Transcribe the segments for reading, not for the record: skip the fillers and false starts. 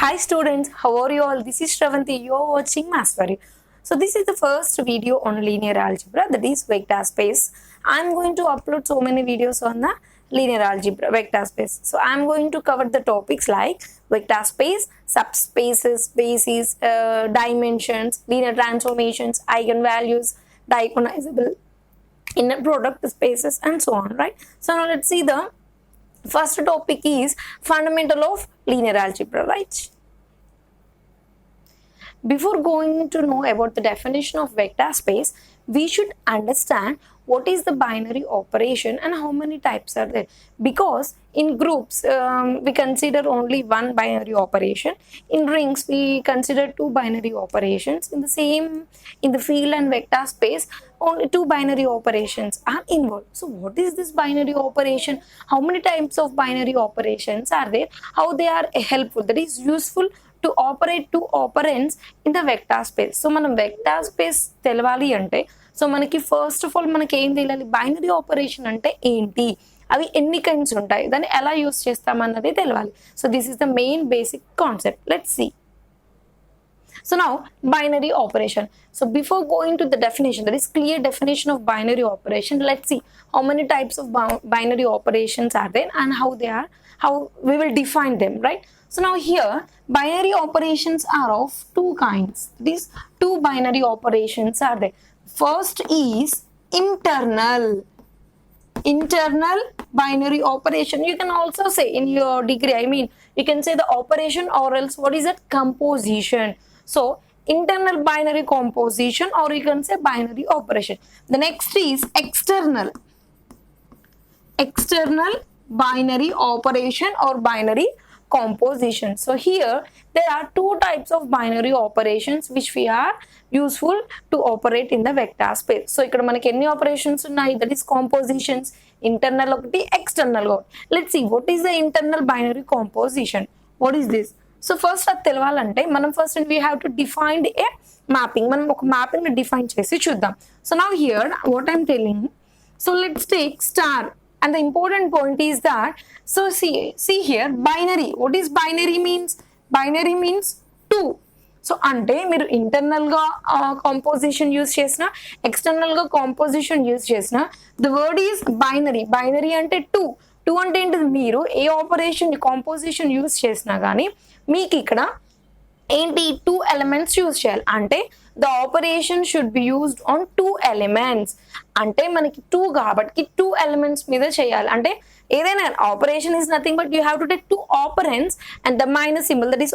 Hi students, how are you all? This is Shravanti. You are watching Maths for You. So this is the first video on linear algebra, that is vector space. I am going to upload so many videos on the linear algebra, vector space. So I am going to cover the topics like vector space, subspaces, bases, dimensions, linear transformations, eigenvalues, diagonalizable inner product spaces, and so on, right? So now let's see the first topic is fundamental of linear algebra, right? Before going to know about the definition of vector space, we should understand what is the binary operation and how many types are there. Because in groups, we consider only one binary operation. In rings, we consider two binary operations. In the field and vector space, only two binary operations are involved. So what is this binary operation? How many types of binary operations are there? How they are helpful? That is useful to operate two operands in the vector space. So మనం vector space తెలవాలి అంటే so మనకి first of all మనకి ఏం తెలియాలి, binary operation అంటే ఏంటి, అవి ఎన్ని కైండ్స్ ఉంటాయి, దాన్ని ఎలా యూస్ చేస్తామన్నది తెలవాలి. So this is the main basic concept. Let's see. So now binary operation. So before going to the definition, that is clear definition of binary operation, let's see how many types of binary operations are there and how we will define them, right? So now here binary operations are of two kinds. These two binary operations are there. First is internal binary operation. You can also say in your degree, you can say the operation, or else what is that, composition. So internal binary composition, or you can say binary operation. The next is external binary operation or binary composition. So here there are two types of binary operations which we are useful to operate in the vector space. So ikkada manaki enni operations unnai, that is compositions, internal okati, external okati. Let's see what is the internal binary composition. What is this? So first అది తెలవాలంటే మనం first we have to define a mapping. మనం ఒక mapping ని define చేసి చూద్దాం. So now here what I'm telling, so let's take star, and the important point is that, so see here binary. What is binary means? Binary means two. So అంటే మీరు ఇంటర్నల్గా composition use చేసిన, ఎక్స్టర్నల్గా composition use చేసిన, the word is binary. Binary అంటే two అంటే ఏంటిది, మీరు ఏ operation composition use చేసినా కానీ మీకు ఇక్కడ ఏంటి, టూ ఎలిమెంట్స్ యూజ్ చేయాలి. అంటే the operation should be used on two elements. అంటే మనకి టూ కాబట్టి టూ ఎలిమెంట్స్ మీద చేయాలి. అంటే ఏదైనా operation is nothing but you have to take two operands and the minus symbol, that is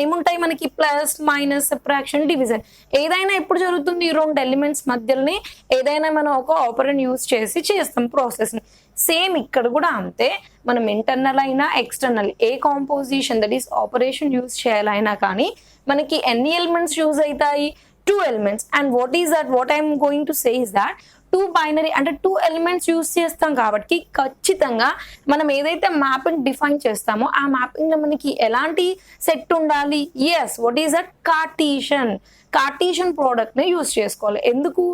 ఏముంటాయి మనకి, ప్లస్ మైనస్ సబ్ట్రాక్షన్ డివిజన్. ఏదైనా ఎప్పుడు జరుగుతుంది, ఈ రెండు ఎలిమెంట్స్ మధ్యలోనే ఏదైనా మనం ఒక ఆపరెంట్ యూజ్ చేసి చేస్తాం ప్రాసెస్ని. సేమ్ ఇక్కడ కూడా అంతే, మనం ఇంటర్నల్ అయినా external a composition, that is operation use చేయాలైనా కానీ మనకి ఎన్ని ఎలిమెంట్స్ యూజ్ అవుతాయి, two elements. And what is that, what I'm going to say is that two binary అంటే టూ ఎలిమెంట్స్ యూజ్ చేస్తాం కాబట్టి ఖచ్చితంగా మనం ఏదైతే మ్యాపింగ్ డిఫైన్ చేస్తామో ఆ మ్యాపింగ్ లో మనకి ఎలాంటి సెట్ ఉండాలి, yes what is that, Cartesian product ని యూజ్ చేసుకోవాలి. ఎందుకు,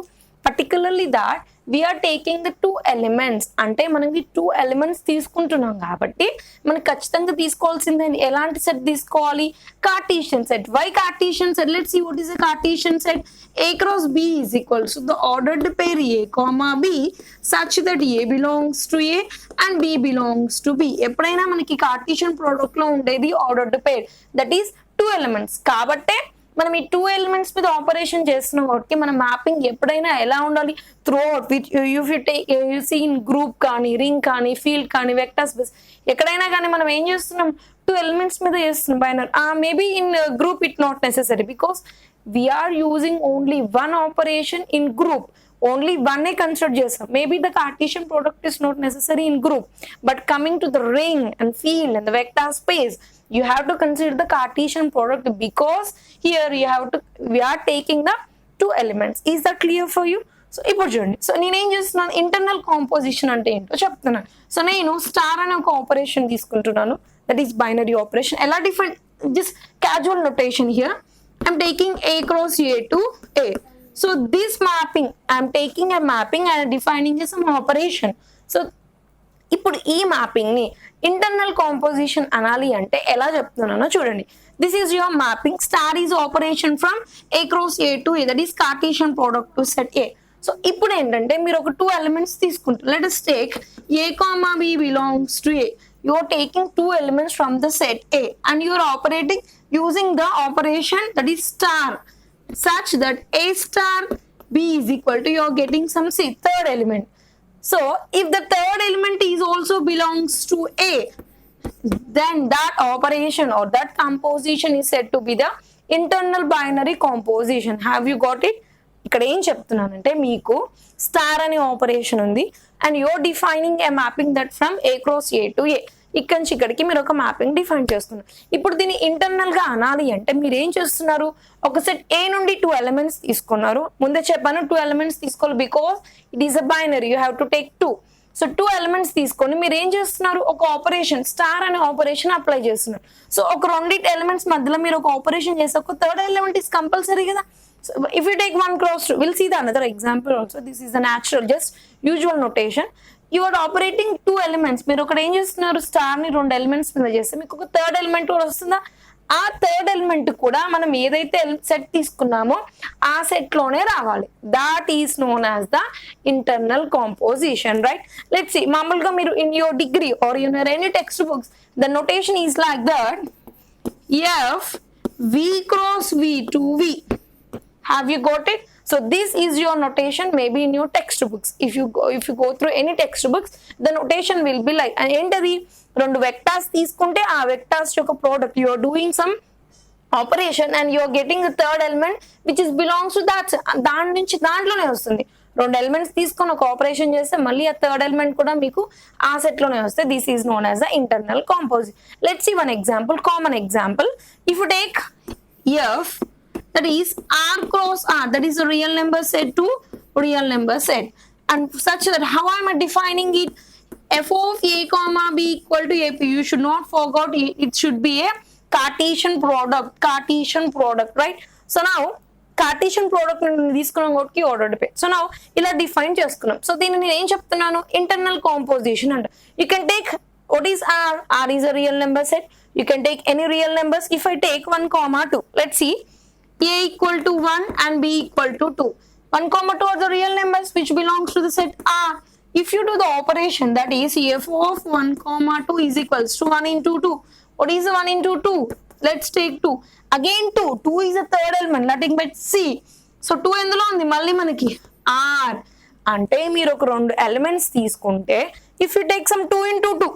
particularly that we're taking the two elements. అంటే మనకి టూ ఎలిమెంట్స్ తీసుకుంటున్నాం కాబట్టి మనకి ఖచ్చితంగా తీసుకోవాల్సిందే ఎలాంటి సెట్ తీసుకోవాలి, Cartesian set. Why Cartesian set? Let's see what is the Cartesian set. A cross B is equals to the ordered pair A comma B such that A belongs to A and B belongs to B. ఎప్పుడైనా మనకి Cartesian product లో ఉండేది ordered pair, that is two elements. కాబట్టే మనం ఈ two elements మీద operation చేస్తున్నాం కాబట్టి మన మ్యాపింగ్ ఎప్పుడైనా ఎలా ఉండాలి, throughout with you see in group కానీ, రింగ్ కానీ, ఫీల్డ్ కానీ, వెక్టర్ స్పేస్, ఎక్కడైనా కానీ మనం ఏం చేస్తున్నాం, టూ ఎలిమెంట్స్ మీద చేస్తున్నాం binary. Maybe in group it not necessary, because we are using only one operation in group, only one consider చేస్తాం. Maybe the Cartesian product is not necessary in group, but coming to the ring and field and the vector space, you have to consider the Cartesian product, because here we are taking the two elements. Is that clear for you? So ఇప్పుడు చూడండి, so నేనేం చేస్తున్నాను, internal composition అంటే ఏంటో చెప్తున్నాను. So నేను star అనే ఒక ఆపరేషన్ తీసుకుంటున్నాను, దట్ ఈస్ బైనరీ ఆపరేషన్. ఎలా define, just casual notation here, I'm taking A cross A to A. So this mapping, I'm taking a mapping and defining some operation. So ఇప్పుడు ఈ mapping ని internal composition అనాలి అంటే ఎలా చెప్తున్నానో చూడండి. This is your mapping. Star is operation from A cross A to A, that is Cartesian product to set A. So ఇప్పుడు ఏంటంటే మీరు ఒక 2 elements తీసుకుంటారు. Let us take a comma b belongs to a. You are taking 2 elements from the set A and you are operating using the operation that is star, such that a star b is equal to, you are getting some third element. So if the third element is also belongs to A, then that operation or that composition is said to be the internal binary composition. Have you got it? ఇక్కడ ఏం చెప్తున్నానంటే మీకు star అనే operation ఉంది and you're defining a mapping that from A cross A to A. ఇక్కడి నుంచి ఇక్కడికి మీరు ఒక మ్యాపింగ్ డిఫైన్ చేస్తున్నారు. ఇప్పుడు దీన్ని ఇంటర్నల్ గా అనాలి అంటే మీరు ఏం చేస్తున్నారు, ఒక సెట్ ఏ నుండి 2 elements తీసుకున్నారు. ముందే చెప్పాను 2 elements తీసుకోవాలి, because it is a binary, you have to take 2. So 2 elements తీసుకొని మీరు ఏం చేస్తున్నారు, ఒక ఆపరేషన్ స్టార్ అనే ఆపరేషన్ అప్లై చేస్తున్నారు. సో ఒక 2 elements మధ్యలో మీరు ఒక ఆపరేషన్ చేస్తే ఒక థర్డ్ ఎలిమెంట్ ఇస్ కంపల్సరీ కదా. So if you take 1 cross 2, we'll see the another example also. This is a natural, just usual notation. You are operating 2 elements. మీరు ఒకటి ఏం చేస్తున్నారు, స్టార్ ని 2 elements మీద చేస్తే మీకు ఒక థర్డ్ ఎలిమెంట్ కూడా వస్తుందా. ఆ థర్డ్ ఎలిమెంట్ కూడా మనం ఏదైతే సెట్ తీసుకున్నామో ఆ సెట్ లోనే రావాలి. That is known as the internal composition, right. Let's see, మామూలుగా మీరు in your degree or in your any text books the notation is like that, f v cross we to v. Have you got it? So this is your notation, maybe in your textbooks. If you go through any textbooks, the notation will be like, and entry 2 vectors తీసుకుంటే ఆ vectors యొక్క product, you are doing some operation and you are getting the third element which is belongs to that. దాని నుంచి దాంట్లోనే వస్తుంది. 2 elements తీసుకొని ఒక operation చేస్తే మళ్ళీ ఆ థర్డ్ ఎలిమెంట్ కూడా మీకు ఆ సెట్ లోనే వస్తే this is known as the internal composition. Let's see one example, common example. If you take f, that is r cross r, that is a real number set to real number set, and such that how am I defining it, f of a comma b equal to ap. You should not forget it should be a Cartesian product, right. So now Cartesian product తీసుకున్నాం కాబట్టి ordered pay. So now ఇలా define చేసుకున్నాం. So దీన్ని నేను ఏం చెప్తున్నాను, internal composition అంట. You can take what is r, r is a real number set. You can take any real numbers. If I take 1 comma 2, let's see, a equal to 1 and b equal to 2. 1 comma 2 are the real numbers which belongs to the set R. If you do the operation, that is f of 1 comma 2 is equals to 1 into 2. What is 1 into 2? Let's take 2. Again 2. 2 is the third element, nothing but c. So 2 ఎందులో ఉంది, మళ్ళీ మనకి r. అంటే మీరు ఒక 2 elements తీసుకుంటే if you take some 2 into 2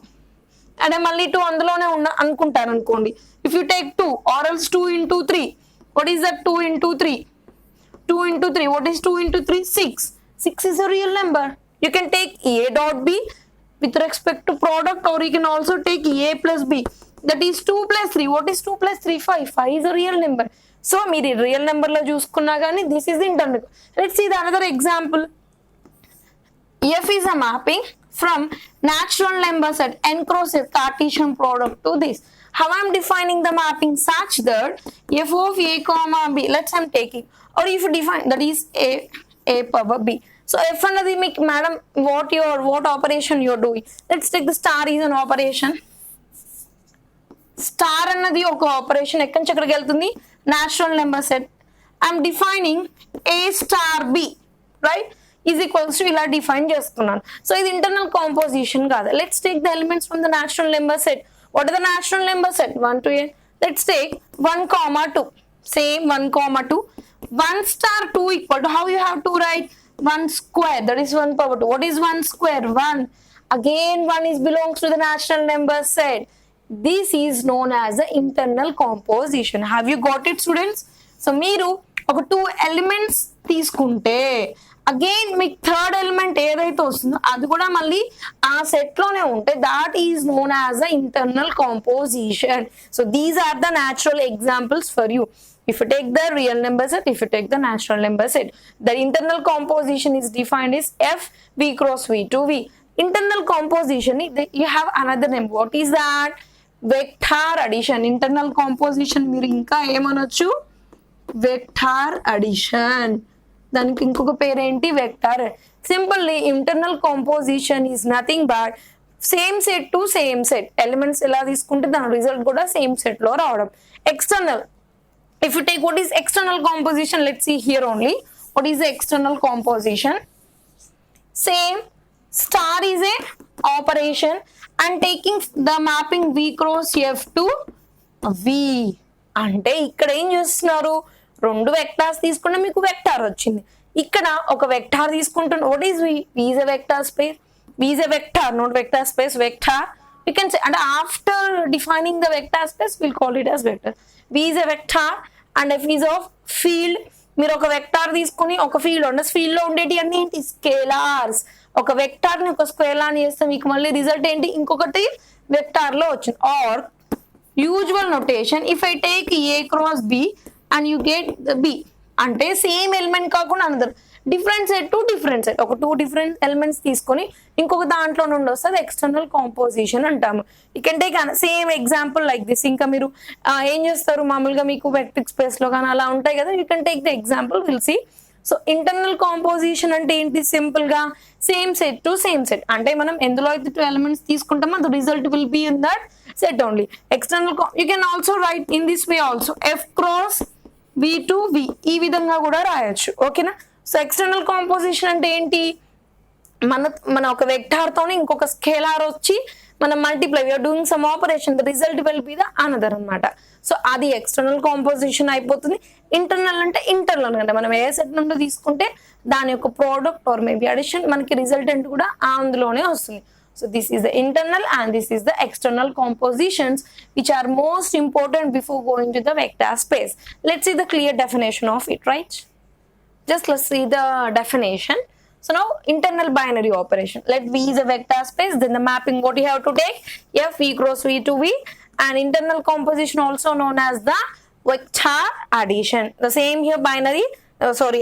అంటే మళ్ళీ 2 అందులోనే అనుకుంటారు అనుకోండి. If you take 2 or else 2 into 3. What is that 2 into 3? 2 into 3. What is 2 into 3? 6. 6 is a real number. You can take a dot b with respect to product, or you can also take a plus b. That is 2 plus 3. What is 2 plus 3? 5. 5 is a real number. So, మీరు real number లో చూసుకున్నా కానీ this is the internal. Let's see the another example. F is a mapping from natural number set n cross f Cartesian product to this. How I am defining the mapping, such that f of a comma b, let's I'm taking, or if you define that is a power b. So f another make, madam, what operation you are doing. Let's take the star is an operation. Star అన్నది ఒక operation ఎక్కడి నుంచి ఎక్కడికి వెళ్తుంది, natural number set. I'm defining a star b, right, is equals to ఇలా define చేస్తున్నాను. So ఇది internal composition కాదు. Let's take the elements from the natural number set. What are the natural number set? 1 to 8. Let's take 1 comma 2. Same 1 comma 2. 1 star 2 equal to, how you have to write, 1 square, that is 1 power 2. What is 1 square? 1. Again 1 is belongs to the natural number set. This is known as the internal composition. Have you got it, students? So మీరు ఒక 2 elements తీసుకుంటే again మీకు third element ఏదైతే వస్తుందో అది కూడా మళ్ళీ ఆ సెట్ లోనే ఉంటే that is known as the internal composition. So these are the natural examples for you. If you take the real number set, if you take the natural number set, the internal composition is defined as f v cross v to v. Internal composition, you have another name. What is that? Vector addition. Internal composition మీరు ఇంకా ఏమనొచ్చు, vector addition. దానికి ఇంకొక పేరేంటి, vector. Simply internal composition is nothing but same set to same set elements ఎలా తీసుకుంటే దాని result కూడా same set లో రావడం. External, if you take what is external composition, let's see here only what is the external composition. Same, star is a operation and taking the mapping v cross f to v. అంటే ఇక్కడ ఏం చేస్తున్నారు, రెండు vectors తీసుకుంటే మీకు vector వచ్చింది. ఇక్కడ ఒక వెక్టార్ తీసుకుంటున్న what is v? V is a vector space. V is a vector, not vector space, vector. You can say, and after defining the vector space we'll call it as vector. V is a vector and f is of field. మీరు ఒక vector తీసుకుని ఒక field ఉన్న field లో ఉండేటి అన్ని ఏంటి, scalars. ఒక vector ని ఒక స్కేలార్ ని చేస్తే మీకు మళ్ళీ రిజల్ట్ ఏంటి, ఇంకొకటి వెక్టార్ లో వచ్చింది. Our usual notation, if I take a cross b and you get the b, అంటే సేమ్ ఎలిమెంట్ కాకుండా another different set to different set, ఒక 2 డిఫరెంట్ ఎలిమెంట్స్ తీసుకొని ఇంకొక దాంట్లో నుండి వస్తుంది ఎక్స్టర్నల్ కాంపోజిషన్ అంటాము. You can take same example like this. ఇంకా మీరు ఏం చేస్తారు, మామూలుగా మీకు వెక్టిక్ స్పేస్ లో కానీ అలా ఉంటాయి కదా, you can take the example, will see. So internal composition అంటే ఏంటి, సింపుల్ గా same set to same set, అంటే మనం ఎందులో అయితే 2 ఎలిమెంట్స్ తీసుకుంటామో the result will be in that set only. External you can also write in this way also, F cross we to V, ఈ విధంగా కూడా రాయొచ్చు. ఓకేనా. సో ఎక్స్టర్నల్ కాంపోజిషన్ అంటే ఏంటి, మన ఒక వెక్టార్ తోనే ఇంకొక స్కేలార్ వచ్చి మనం multiply, we're doing some operation, the result will be the another అనమాట. సో అది ఎక్స్టర్నల్ కాంపోజిషన్ అయిపోతుంది. ఇంటర్నల్ అంటే ఇంటర్నల్, అంటే మనం ఏ సెట్ నుండి తీసుకుంటే దాని యొక్క ప్రోడక్ట్ ఆర్ మేబీ అడిషన్ మనకి రిజల్టెంట్ కూడా అందులోనే వస్తుంది. So this is the internal and this is the external compositions which are most important before going to the vector space. Let's see the clear definition of it, right? Just let's see the definition. So now internal binary operation. Let V is a vector space, then the mapping what you have to take, F V cross V to V, and internal composition also known as the vector addition. The same here binary,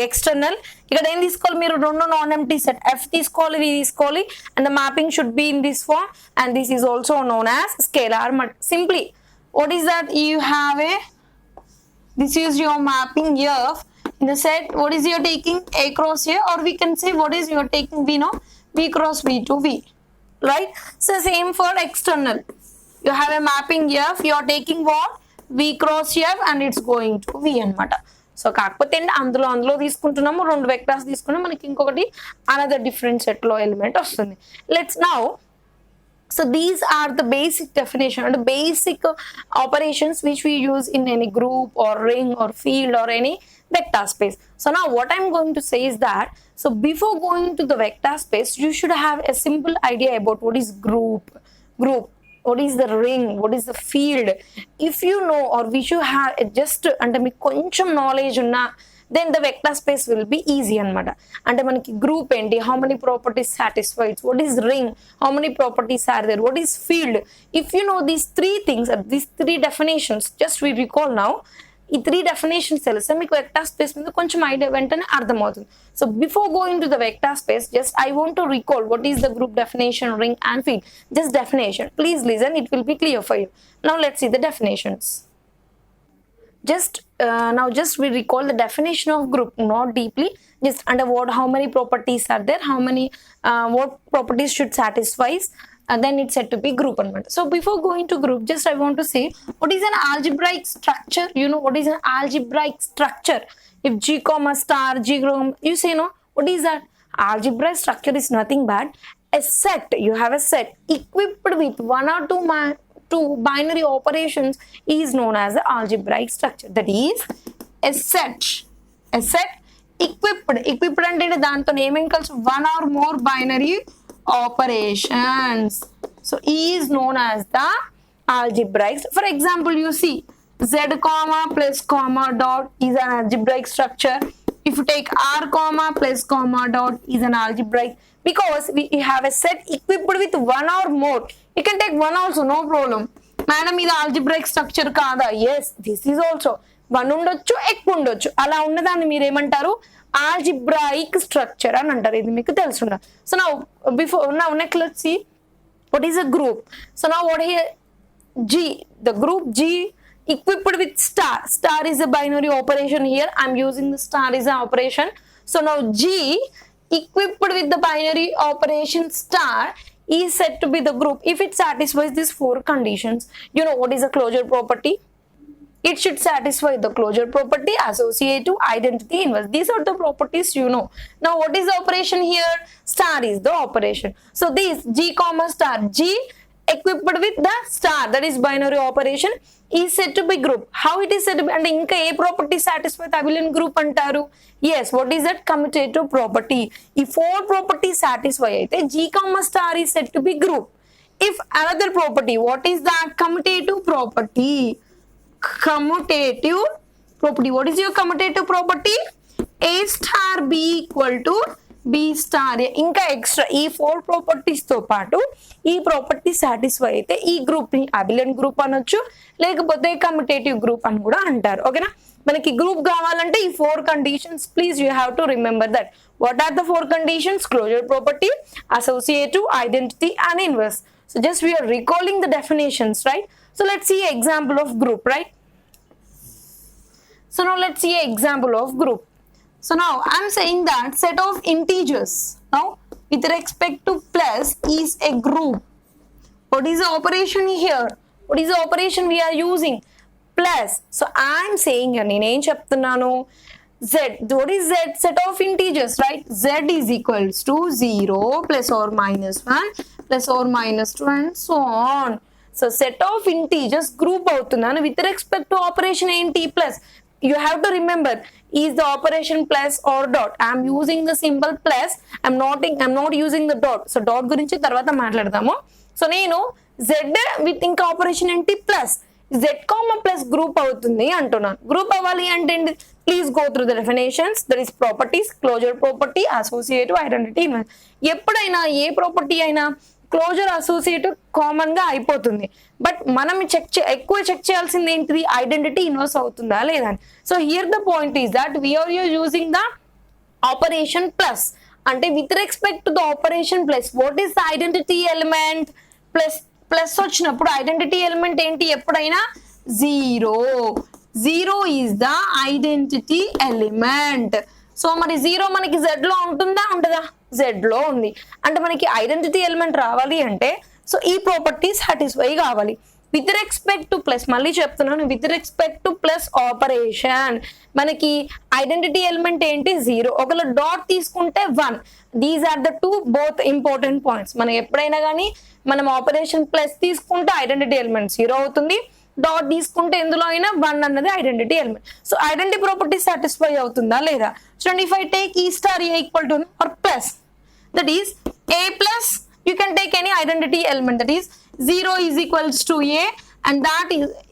external. ఇక్కడ ఏం తీసుకోవాలి మీరు, రెండు non empty set F తీసుకోవాలి, V తీసుకోవాలి, and the mapping should be in this form, and this is also known as scalar. Simply what is that, you have a, this is your mapping F in the set, what is you're taking A cross A, or we can say what is you're taking V, no, V cross V to V, right? So same for external, you have a mapping F, you're taking what, V cross F and it's going to V anamata. So కాకపోతే అందులో తీసుకుంటున్నాము, 2 vectors తీసుకున్నాం, మనకి ఇంకొకటి another different set లో element వస్తుంది. Let's now, so these are the basic definition and the basic operations which we use in any group or ring or field or any vector space. So now what I'm going to say is that, so before going to the vector space you should have a simple idea about what is group, what is the ring, what is the field. If you know, or we should have just అంటే మీకు కొంచెం knowledge ఉన్నా, then the vector space will be easy అనమాట. అంటే మనకి group ఏంటి, how many properties satisfies, what is ring, how many properties are there, what is field. If you know these 3 things, these 3 definitions, just we recall now, ఈ 3 definitions తెలిస్తే మీకు vector space మీద కొంచెం idea వెంటనే అర్థమవుతుంది. So before going to the vector space, just I want to recall what is the group definition, ring and field. Just definition, please listen, it will be clear for you. Now let's see the definitions. Just we recall the definition of group, not deeply, just under what, how many properties are there, how many what properties should satisfy, and then it's said to be group anamata. So before going to group, just I want to say what is an algebraic structure. You know what is an algebraic structure? If G comma star, G comma, you say no, what is that? Algebraic structure is nothing but a set, you have a set equipped with 1 or 2 binary operations is known as the algebraic structure. That is a set equipped అంటే దాంతో ఏమేం కలిసి 1 or more binary operations. So E is known as the algebraic. For example, you see Z comma plus comma dot is an algebraic structure. If you take R comma plus comma dot is an algebraic, because we have a set equipped with 1 or more. You can take 1 also, no problem. Madam, ఇది algebraic structure కాదా? Yes, this is also 1 ఉండొచ్చు, ఎక్కువ ఉండొచ్చు. అలా ఉన్నదాన్ని మీరు ఏమంటారు, algebraic structure అని అంటారు. ఇది మీకు తెలుసుండ. So now next let's see what is a group. So now what here, G, the group G equipped with star is a binary operation. Here I'm using the star is an operation. So now G equipped with the binary operation star is said to be the group if it satisfies these 4 conditions. You know what is a closure property? It should satisfy the closure property, associative, identity, inverse. These are the properties you know. Now what is the operation here? Star is the operation. So this G comma star, G equipped with the star, that is binary operation, is said to be group. How it is said to be? And inka a property satisfy abelian group antaru? Yes, what is that? Commutative property. If 4 properties satisfy aithe G comma star is said to be group. If another property, what is that? Commutative property. Commutative property. What is your commutative property? A star B equal to B star. ఇంకా extra ఈ 4 properties తో పాటు ఈ property satisfy అయితే ఈ group ని abelian group అనొచ్చు, లేకపోతే కమ్యుటేటివ్ గ్రూప్ అని కూడా అంటారు. ఓకేనా? మనకి గ్రూప్ కావాలంటే ఈ 4 conditions please you have to remember that. What are the 4 conditions? Closure property, associative, identity and inverse. So just we are recalling the definitions, right? So let's see an example of group, right? So now let's see an example of group. So now I'm saying that set of integers now with respect to plus is a group. What is the operation here? What is the operation we are using? Plus. So I'm saying here nene cheptunnanu z. What is z? Set of integers, right? Z is equals to 0 plus or minus 1 plus or minus 2 and so on. So set of integers group అవుతున్నాను with respect to operation enti plus. You have to remember, is the operation plus or dot? I am using the symbol plus. I'm not using the dot. So dot గురించి తర్వాత మాట్లాడదాము. So నేను z with ఇంకా operation ఏంటి plus, z comma plus group అవుతుంది అంటున్నాను. Group అవ్వాలి అంటే please go through the definitions. That is properties, closure property, associative, identity. ఎప్పుడైనా ఏ ప్రాపర్టీ అయినా క్లోజర్ అసోసియేటివ్ కామన్ గా అయిపోతుంది, బట్ మనం ఎక్కువ చెక్ చేయాల్సింది ఏంటిది? ఐడెంటిటీ ఇన్వర్స్ అవుతుందా లేదా. So here the point is that we're using the operation plus. అంటే with respect to the operation plus what is the identity element? Plus plus వచ్చినప్పుడు ఐడెంటిటీ ఎలిమెంట్ ఏంటి? ఎప్పుడైనా 0. 0 is the identity element. So మరి 0 మనకి z లో ఉంటుందా? ఉంటుందా? z లో ఉంది. అంటే మనకి ఐడెంటిటీ ఎలిమెంట్ రావాలి అంటే సో ఈ ప్రాపర్టీ సాటిస్ఫై కావాలి. విత్ రెస్పెక్ట్ టు ప్లస్, మళ్ళీ చెప్తున్నాను, with respect to plus operation మనకి ఐడెంటిటీ ఎలిమెంట్ ఏంటి? 0. ఒకవేళ డాట్ తీసుకుంటే 1. These are the 2 both important points. మనం ఎప్పుడైనా కానీ మనం ఆపరేషన్ ప్లస్ తీసుకుంటే ఐడెంటిటీ ఎలిమెంట్ 0 అవుతుంది, డాట్ తీసుకుంటే ఎందులో అయినా 1 అన్నది identity element. So identity property satisfy అవుతుందా లేదా చూడండి. If I take e star a equal to r plus, that is a plus, you can take any identity element, that is 0 is equals to a and that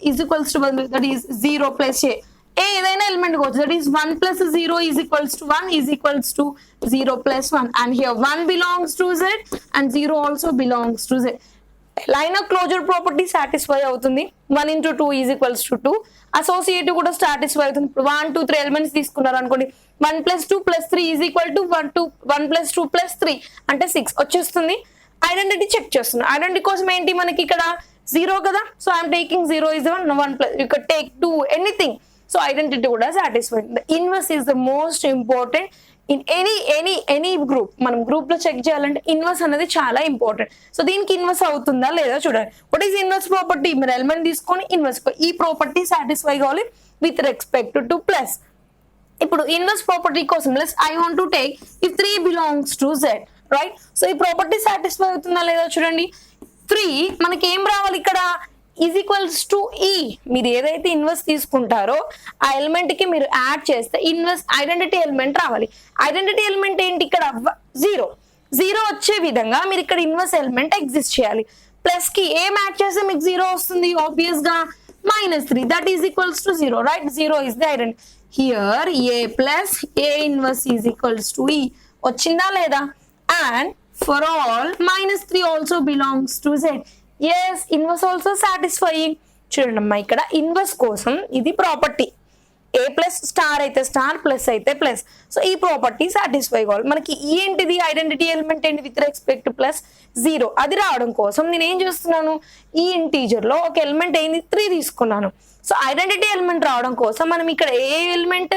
is equals to 1, that is 0 plus a. A ఏదైనా element కావచ్చు, that is 1 plus 0 is equals to 1 is equals to 0 plus 1, and here 1 belongs to z and 0 also belongs to z. Line of closure property satisfy అవుతుంది. 1 into 2 is equals to 2. Associative కూడా satisfy అవుతుంది. 1 2 3 elements తీసుకున్నారు అనుకోండి, 1 plus 2 plus 3 is equal to 1 plus 2 plus 3 అంటే 6 వచ్చేస్తుంది. Identity check చేస్తున్నాం. Identity కోసం ఏంటి మనకి ఇక్కడ 0 కదా. So I'm taking 0 is 1 plus you could take 2 anything. So identity కూడా satisfied. The inverse is the most important in any group. మనం గ్రూప్ లో చెక్ చేయాలంటే ఇన్వర్స్ అనేది చాలా ఇంపార్టెంట్. సో దీనికి ఇన్వర్స్ అవుతుందా లేదా చూడాలి. What is inverse property? మీరు ఎలిమెంట్ తీసుకొని ఇన్వర్స్ ఈ ప్రాపర్టీ సాటిస్ఫై కావాలి విత్ రెస్పెక్ట్ టు ప్లస్. ఇప్పుడు ఇన్వర్స్ ప్రాపర్టీ కోసం plus I want to take if 3 belongs to z, right. So ఈ ప్రాపర్టీ సాటిస్ఫై అవుతుందా లేదా చూడండి. 3 మనకి ఏం రావాలి ఇక్కడ? ఈజ్ ఈక్వల్స్ టు ఈ. మీరు ఏదైతే ఇన్వర్స్ తీసుకుంటారో ఆ ఎలిమెంట్ కి మీరు యాడ్ చేస్తే ఇన్వర్స్ ఐడెంటిటీ ఎలిమెంట్ రావాలి. ఐడెంటిటీ ఎలిమెంట్ ఏంటి ఇక్కడ? 0 వచ్చే విధంగా మీరు ఇక్కడ ఇన్వర్స్ ఎలిమెంట్ ఎగ్జిస్ట్ చేయాలి. ప్లస్ కి ఏం యాడ్ చేస్తే మీకు 0 వస్తుంది? ఆబ్వియస్ గా -3, that is equals to 0, right. 0 is the identity. Here a plus a inverse is equals to ఈ వచ్చిందా లేదా? And for all -3 also belongs to z. Yes, inverse also satisfying. చూడండి అమ్మా, ఇక్కడ ఇన్వర్స్ కోసం ఇది ప్రాపర్టీ. ఏ ప్లస్ స్టార్ అయితే star, plus అయితే ప్లస్. సో ఈ ప్రాపర్టీ సాటిస్ఫై కావాలి. మనకి ఏంటిది? ఐడెంటిటీ ఎలిమెంట్ ఏంటి? With respect plus 0. అది రావడం కోసం నేను ఏం చేస్తున్నాను? ఈ ఇంటీజర్ లో ఒక ఎలిమెంట్ ఏంది? 3 తీసుకున్నాను. సో ఐడెంటిటీ ఎలిమెంట్ రావడం కోసం మనం ఇక్కడ ఏ ఎలిమెంట్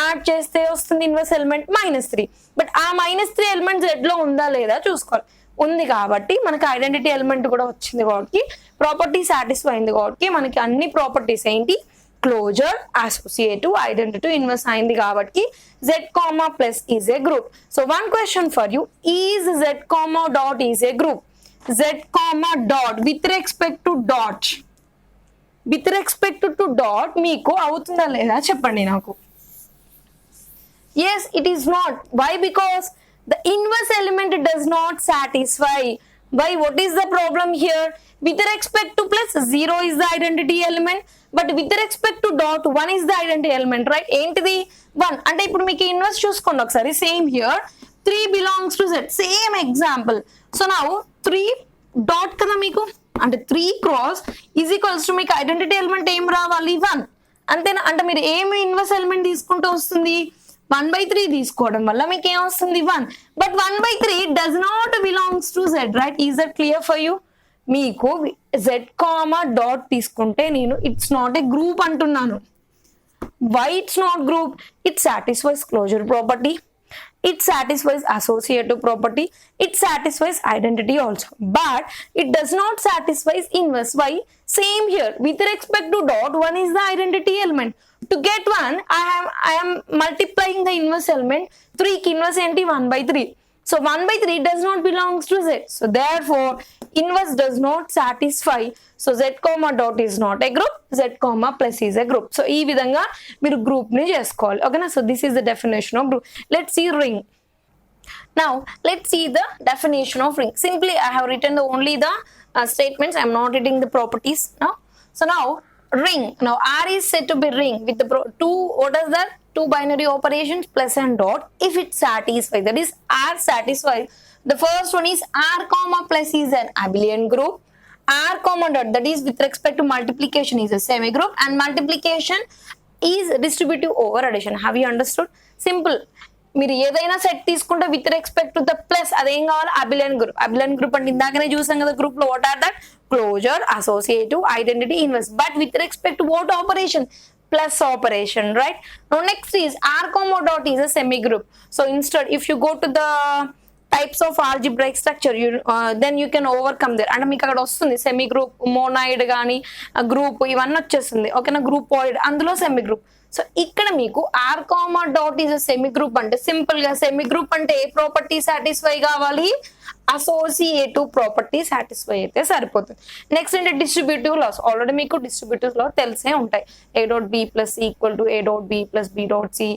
యాడ్ చేస్తే వస్తుంది ఇన్వర్స్ ఎలిమెంట్? -3. బట్ ఆ -3 ఎలిమెంట్ z లో ఉందా లేదా చూసుకోవాలి. ఉంది కాబట్టి మనకి ఐడెంటిటీ ఎలిమెంట్ కూడా వచ్చింది కాబట్టి ప్రాపర్టీ సాటిస్ఫై అయింది కాబట్టి మనకి అన్ని ప్రాపర్టీస్ ఏంటి క్లోజర్ అసోసియేటివ్ ఐడెంటిటీ ఇన్వర్స్ అయింది కాబట్టి z comma plus is a group. So one question for you, is z comma dot is a group? Z comma dot with respect to dot మీకు అవుతుందా లేదా చెప్పండి నాకు. Yes, it is not. Why? Because the inverse element does not satisfy. Why? What is the problem here? With respect to plus 0 is the identity element, but with respect to dot 1 is the identity element, right? ఏంటిది 1 అంటే ఇప్పుడు మీకు inverse చూసుకోండి ఒకసారి. Same here 3 belongs to z, same example. So now 3 dot కదా మీకు అంటే 3 cross is equals to మీకు ఐడెంటిటీ ఎలిమెంట్ ఏం రావాలి 1 అంతేనా. అంటే మీరు ఏమి ఇన్వర్స్ ఎలిమెంట్ తీసుకుంటూ వస్తుంది 1/3 తీసుకోవడం వల్ల మీకు ఏం వస్తుంది 1. But 1/3 does not belongs to z, right? Is that clear for you? మీకు z కామా డాట్ తీసుకుంటే నేను ఇట్స్ నాట్ ఏ గ్రూప్ అంటున్నాను. Why it's not group? It satisfies closure property, it satisfies associative property, it satisfies identity also, but it does not satisfy inverse. Why? Same here, with respect to dot 1 is the identity element. To get 1 I am multiplying the inverse element. 3 ki inverse enti 1/3, so 1/3 does not belongs to z, so therefore inverse does not satisfy. So z comma dot is not a group, z comma plus is a group. So ee vidhanga మీరు group ని చేసుకోవాలి. ఓకేనా? So this is the definition of group. Let's see ring. Now let's see the definition of ring. Simply I have written only the statements. I am not writing the properties now. So now ring, now R is said to be ring with the two, what is that? Two binary operations plus and dot if it satisfies, that is R satisfies. The first one is R comma plus is an abelian group. R comma dot, that is with respect to multiplication, is a semi group, and multiplication is distributive over addition. Have you understood? Simple. మీరు ఏదైనా set తీసుకుంటే with respect to the plus అదేం కావాలి abelian group. Abelian group అంటే ఇందాకనే చూసాం కదా group లో what are that closure associative identity inverse, but with respect what operation plus operation, right? Now next is R comma dot is a semi group. So instead if you go to the types of algebraic structure, you then you can overcome there. And మీకు అక్కడ వస్తుంది semi group, monoid కానీ group ఇవన్నీ వచ్చేస్తుంది. ఓకేనా? గ్రూపాయిడ్ అందులో semi group. సో ఇక్కడ మీకు R comma dot is a semigroup అంటే సింపుల్ గా సెమీ గ్రూప్ అంటే ఏ ప్రాపర్టీ సాటిస్ఫై కావాలి అసోసియేటివ్ ప్రాపర్టీ సాటిస్ఫై అయితే సరిపోతుంది. నెక్స్ట్ అంటే డిస్ట్రిబ్యూటివ్ లాస్. ఆల్రెడీ మీకు డిస్ట్రిబ్యూటివ్ లా తెలిసే ఉంటాయి. A dot B plus equal to A dot B plus B dot C,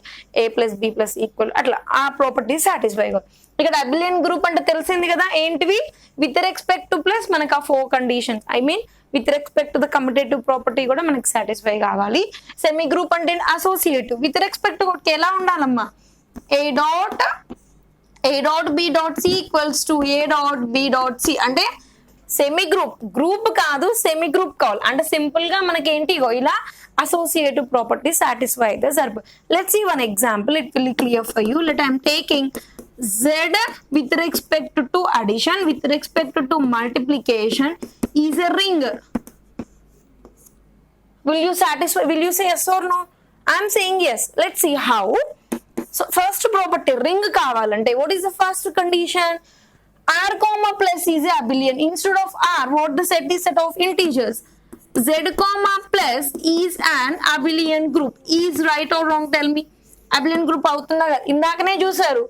A plus B plus equal, అట్లా ఆ ప్రాపర్టీ సాటిస్ఫై కావాలి. ఇక్కడ అబిలియన్ గ్రూప్ అంటే తెలిసింది కదా ఏంటివి విత్ రెస్పెక్ట్ టు ప్లస్ మనకు ఆ 4 conditions, I mean with respect to the commutative property కూడా మనకి సాటిస్ఫై కావాలి. సెమీ గ్రూప్ అంటే అసోసియేటివ్ విత్ రెస్పెక్ట్ టు ఎలా ఉండాలమ్మా A dot B dot C equals to A dot B dot C అంటే semigroup, group కాదు semigroup కావాలి. అంటే సింపుల్ గా మనకి ఏంటి ఇలా అసోసియేటివ్ ప్రాపర్టీ సాటిస్ఫై అయితే సరిపోతుంది. Let's see one example, it will clear for you. Let I'm taking z with respect to addition, with respect to multiplication is a ring. Will you satisfy? Will you say yes or no? I am saying yes. Let's see how. So first property ring kavalante, what is the first condition? R comma plus is a abelian. Instead of R, what the set is set of integers. Z comma plus is an abelian group. Is right or wrong? Tell me. Abelian group అవుతుందా? ఇందాకనే చూసారు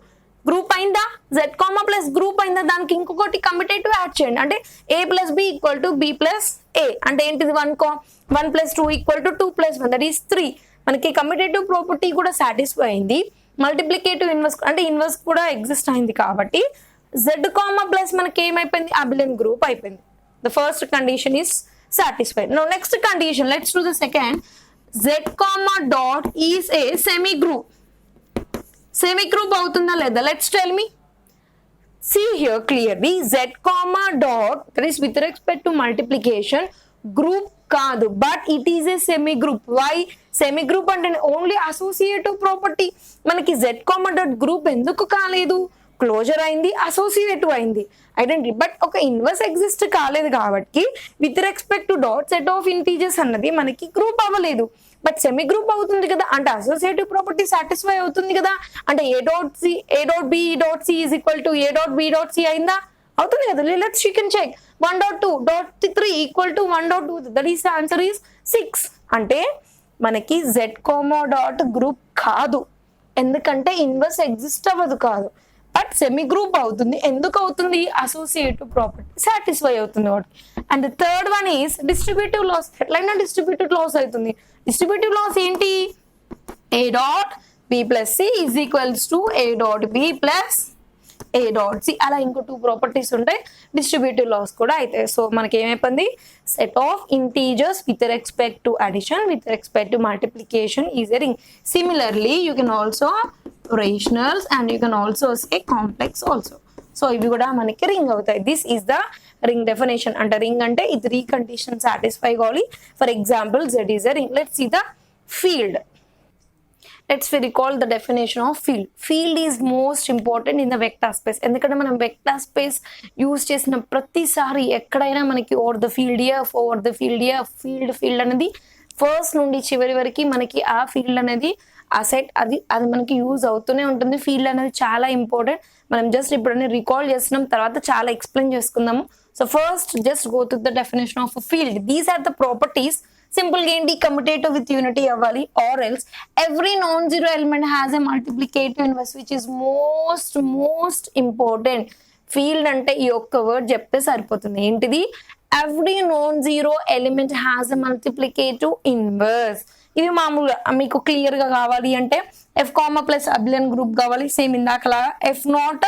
group అయిందా, z comma plus group అయిందా, దానికి ఇంకొకటి commutative add చేయండి. అంటే a plus B equal to B plus A అంటే ఏంటిది 1 plus 2 equal to 2 plus 1 that is 3. మనకి కమ్యూటేటివ్ ప్రాపర్టీ కూడా సాటిస్ఫై అయింది. మల్టిప్లికేటివ్ ఇన్వర్స్ అంటే ఇన్వర్స్ కూడా ఎగ్జిస్ట్ అయింది కాబట్టి z కామా ప్లస్ మనకి ఏమైపోయింది అబిలియన్ గ్రూప్ అయిపోయింది. The first condition is satisfied. Now next condition, let's do the second. Z comma dot is a semi group. Semi group avutunda ledha? Let's tell me. See here clearly, Z comma dot, that is with respect to multiplication, group kaadu, but it is a semi group. Why? Semi group అంటే only associative property. మనకి Z comma dot group ఎందుకు కాలేదు? Closure అయింది, associative అయింది identity, but ఒక inverse exist కాలేదు కాబట్టి with respect to dot set of integers అన్నది మనకి గ్రూప్ అవ్వలేదు. బట్ సెమీ గ్రూప్ అవుతుంది కదా, అంటే అసోసియేటివ్ ప్రాపర్టీ సాటిస్ఫై అవుతుంది కదా. అంటే A dot B dot C is equal to A dot B dot C అయిందా? అవుతుంది కదా, let's you can check 1.2.3 equal to 1.2, that is answer is 6. అంటే మనకి z కామా డాట్ గ్రూప్ కాదు, ఎందుకంటే ఇన్వర్స్ ఎగ్జిస్ట్ అవ్వదు కాదు, బట్ సెమీ గ్రూప్ అవుతుంది. ఎందుకు అవుతుంది? అసోసియేటివ్ ప్రాపర్టీ సాటిస్ఫై అవుతుంది వాటి. And third one is distributive loss. ఎట్లయినా డిస్ట్రిబ్యూటివ్ లాస్ అవుతుంది. డిస్ట్రిబ్యూటివ్ లాస్ ఏంటి? a dot b plus c is equals to a dot b plus a dot c. అలా ఇంకో 2 ప్రాపర్టీస్ ఉంటాయి, డిస్ట్రిబ్యూటివ్ లాస్ కూడా అయితే. సో మనకి ఏమైపోయింది? Set of integers with respect to addition with respect to multiplication is a ring. Similarly you can also rationals and you can also say complex also. So ఇవి కూడా మనకి ring అవుతాయి. This is the ring definition. అంటే ring అంటే ఈ 3 condition satisfy కావాలి. For example z is a ring. Let's see the field. Let's recall the definition of field. Field is most important in the vector space. ఎందుకంటే మనం vector space use చేసిన ప్రతిసారి ఎక్కడైనా మనకి over the field F, over the field F, field అనేది first నుండి చివరి వరకు మనకి ఆ ఫీల్డ్ అనేది ఆ సెట్ అది మనకి యూజ్ అవుతూనే ఉంటుంది. ఫీల్డ్ అనేది చాలా ఇంపార్టెంట్. మనం జస్ట్ ఇప్పుడు రికాల్ చేస్తున్నాం, తర్వాత చాలా ఎక్స్ప్లెయిన్ చేసుకుందాము. So first just go to the definition of field. These are the properties. Simple గా ఏంటి? కమ్యుటేటివ్ విత్ యూనిటీ అవ్వాలి, or else every non zero element has a multiplicative inverse which is most important. Field అంటే ఈ ఒక్క word చెప్తే సరిపోతుంది. ఏంటిది? Every non zero element has a multiplicative inverse. ఇవి మామూలుగా మీకు క్లియర్ గా కావాలి అంటే f comma plus abelian group కావాలి, సేమ్ ఇందాకలాగా. F not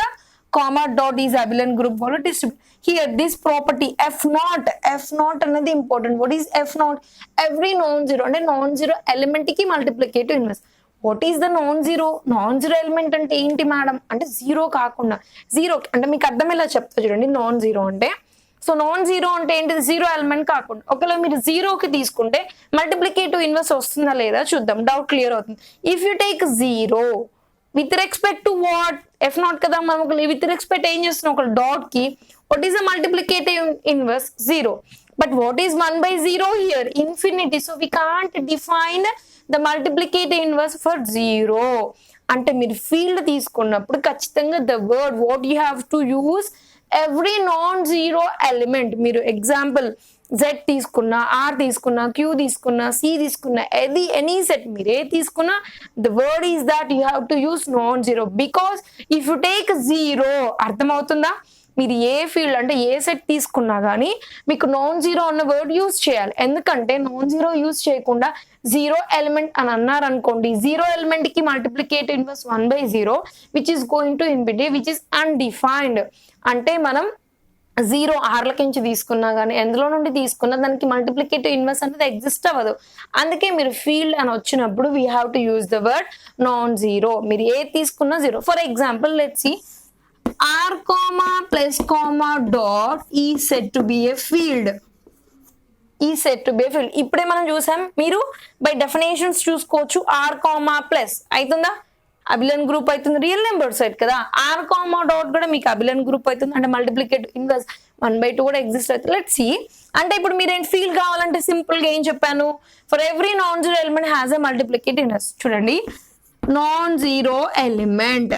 comma dot is abelian group కావాలి. Distribute here this property f naught అనేది important. What is f naught? Every non zero అంటే నాన్ జీరో ఎలిమెంట్ కి multiplicative inverse. What is the non zero element అంటే ఏంటి madam అంటే zero కాకుండా, zero అంటే మీకు అర్థమయ్యేలా చెప్తా చూడండి. నాన్ జీరో అంటే, సో నాన్ జీరో అంటే ఏంటిది? జీరో ఎలిమెంట్ కాకుండా. ఒకవేళ మీరు జీరోకి తీసుకుంటే మల్టిప్లికేటివ్ ఇన్వర్స్ వస్తుందా లేదా చూద్దాం, డౌట్ క్లియర్ అవుతుంది. If you take zero with respect to what? F not కదా, మనం విత్ రెస్పెక్ట్ ఏం చేస్తున్నాం? ఒక డాట్ కి what is the multiplicative inverse? 0. But what is 1 by 0 here? Infinity. So we can't define the multiplicative inverse for 0. అంటే మీరు field తీసుకున్నప్పుడు ఖచ్చితంగా the word what you have to use every non-zero element. మీరు example z తీసుకున్నా, r తీసుకున్నా, q తీసుకున్నా, c తీసుకున్నా, any set మీరు ఏ తీసుకున్నా the word is that you have to use non-zero. Because if you take 0, అర్థమవుతుందా? మీరు ఏ ఫీల్డ్ అంటే ఏ సెట్ తీసుకున్నా కానీ మీకు నాన్ జీరో అన్న వర్డ్ యూజ్ చేయాలి. ఎందుకంటే నాన్ జీరో యూజ్ చేయకుండా జీరో ఎలిమెంట్ అని అన్నారు అనుకోండి, జీరో ఎలిమెంట్ కి multiplicative inverse 1 by 0 which is going to infinity which is undefined. అంటే మనం జీరో ఆర్లకించి తీసుకున్నా కానీ ఎందులో నుండి తీసుకున్నా దానికి మల్టిప్లికేటివ్ ఇన్వర్స్ అనేది ఎగ్జిస్ట్ అవ్వదు. అందుకే మీరు ఫీల్డ్ అని వచ్చినప్పుడు we have to use the word non zero. మీరు ఏ తీసుకున్నా zero. For example let's see r comma plus comma dot is said to be a field. is said to be a field. ఇప్పుడే మనం చూసాం, మీరు by definitions చూసుకోవచ్చు. r comma plus అవుతుందా? Abelian group అవుతుంది, రియల్ నెంబర్ సెట్ కదా. r comma dot కూడా మీకు అబిలియన్ గ్రూప్ అవుతుంది, అంటే మల్టిప్లికేటివ్ ఇన్వర్స్ 1/2 కూడా ఎగ్జిస్ట్ అవుతుంది. Let's see. అంటే ఇప్పుడు మీరు ఏంటి ఫీల్డ్ కావాలంటే సింపుల్ గా ఏం చెప్పాను? For every non zero element has a multiplicative inverse. చూడండి, non zero element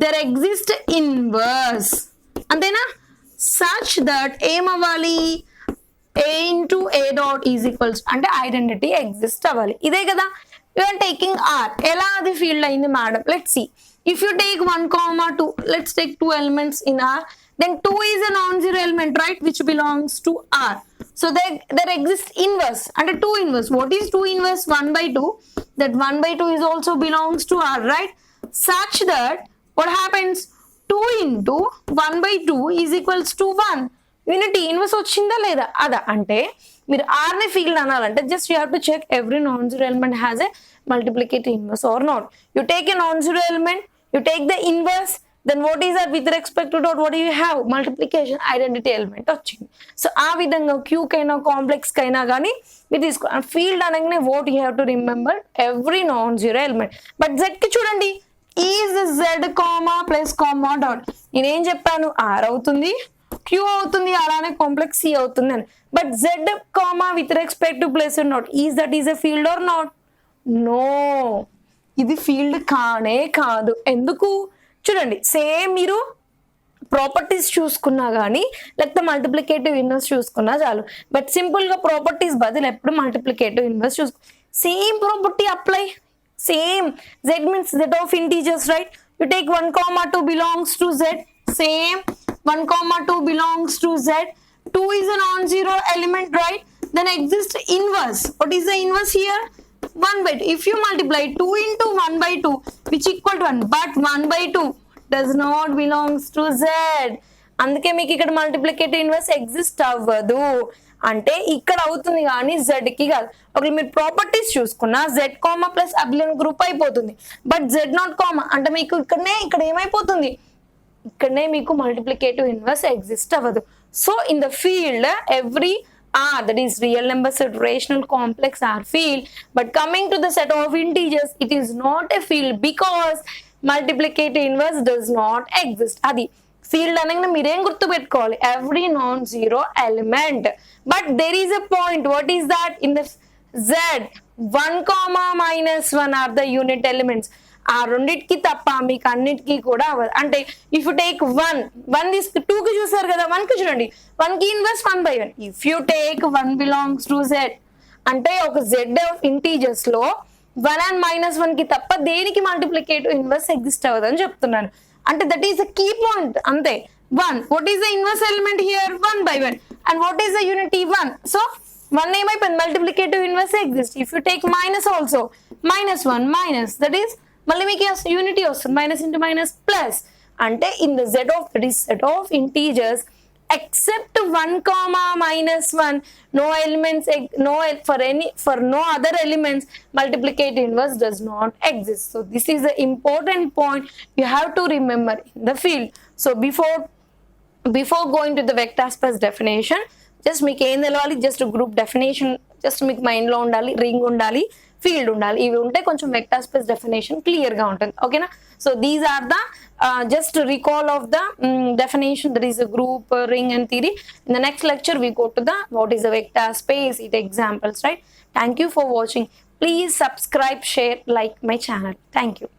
there exist inverse అంతేనా? such that ఏమవ్వాలి? a into a dot is equals అంటే ఐడెంటిటీ ఎగ్జిస్ట్ అవ్వాలి. ఇదే కదా. you are taking r. ఎలా అది ఫీల్డ్ అయింది madam? Let's see. if you take 1, 2, let's take 2 elements in r, then 2 is a non-zero element, right, which belongs to r. So there exists inverse and 2 inverse. What is 2 inverse? 1/2. That 1/2 is also belongs to r, right? Such that what happens? 2 into 1/2 is equals to 1. Unity inverse వచ్చిందా లేదా? అదా. అంటే మీరు r ని field అనాలంటే just you have to check every non zero element has a multiplicative inverse or not. You take a non zero element, you take the inverse, then what is that with respect to dot? What do you have? Multiplication identity element వచ్చింది. So ఆ విధంగా q కైనా complex కైనా కానీ మీరు తీసుకో. Field అనగానే what you have to remember every non zero element. But z కి చూడండి, is z comma plus comma dot. నేనేం చెప్పాను? r అవుతుంది, q అవుతుంది, అలానే కాంప్లెక్స్ c అవుతుంది అని. But z comma with respect to places not, is that is a field or not? No, ఇది ఫీల్డ్ కానే కాదు. ఎందుకు? చూడండి, సేమ్ మీరు ప్రాపర్టీస్ చూసుకున్నా కానీ లేకపోతే మల్టిప్లికేటివ్ ఇన్వర్స్ చూసుకున్నా చాలు. బట్ సింపుల్ గా ప్రాపర్టీస్ బదులు ఎప్పుడు మల్టిప్లికేటివ్ ఇన్వర్స్ చూసుకో. Same property apply. Same. Z means Z of integers, right? You take 1 comma 2 belongs to Z. Same. 1 comma 2 belongs to Z. 2 is a non-zero element, right? Then exists inverse. What is the inverse here? 1 by 2. If you multiply 2 into 1 by 2, which equal to 1. But 1 by 2 does not belongs to Z. అందుకే మీకు ఇక్కడ multiplicative inverse exist అవ్వదు. అంటే ఇక్కడ అవుతుంది కానీ Z కి కాదు. ఒకవేళ మీరు ప్రాపర్టీస్ చూసుకున్నా Z కామా ప్లస్ అబ్లియన్ గ్రూప్ అయిపోతుంది. బట్ Z నాట్ కామా అంటే మీకు ఇక్కడ ఏమైపోతుంది, ఇక్కడనే మీకు మల్టిప్లికేటివ్ ఇన్వర్స్ ఎగ్జిస్ట్ అవ్వదు. So in the field every R, that is real number set, rational, complex R field, but coming to the set of integers, it is not a field because multiplicative inverse does not exist. Adi field అనగానే మీరేం గుర్తు పెట్టుకోవాలి, every non-zero element. But there is a point. What is that? In the Z 1 comma minus 1 are the unit elements. ఆ రెండింటికి తప్ప మీకు అన్నిటికీ కూడా అవ్వదు. అంటే ఇఫ్ యు టేక్ 1 తీసుకు 2 కి చూసారు కదా, 1 కి చూడండి, 1 కి inverse 1 by 1. If you take 1 belongs to Z అంటే ఒక Z ఆఫ్ ఇంటీజర్స్ లో 1 అండ్ మైనస్ 1 కి తప్ప దేనికి మల్టిప్లికేటివ్ ఇన్వర్స్ ఎగ్జిస్ట్ అవ్వదు అని చెప్తున్నాను. అంటే that is the key point అంతే. 1, what is the inverse element here? 1 by 1. And what is the unity? 1. So 1 ఏమైపోయింది, multiplicative inverse exist. If you take minus also, minus 1 minus, that is మళ్ళీ మీకు unity వస్తుంది, minus into minus plus. అంటే in the Z of that is set of integers except 1 comma minus 1, no elements, for no other elements multiplicative inverse does not exist. So this is the important point you have to remember in the field. So before going to the vector space definition, just మీకు ఏం తెలవాలి, just group definition just మీకు mind లో ఉండాలి, ring ఉండాలి, field ఉండాలి. ఇవి ఉంటే కొంచెం వెక్టర్ స్పేస్ డెఫినేషన్ క్లియర్ గా ఉంటుంది. ఓకేనా? So these are the just recall of the definition, that is a group, ring and theory. In the next lecture we go to the what is a vector space, it examples, right? Thank you for watching. Please subscribe, share, like my channel. Thank you.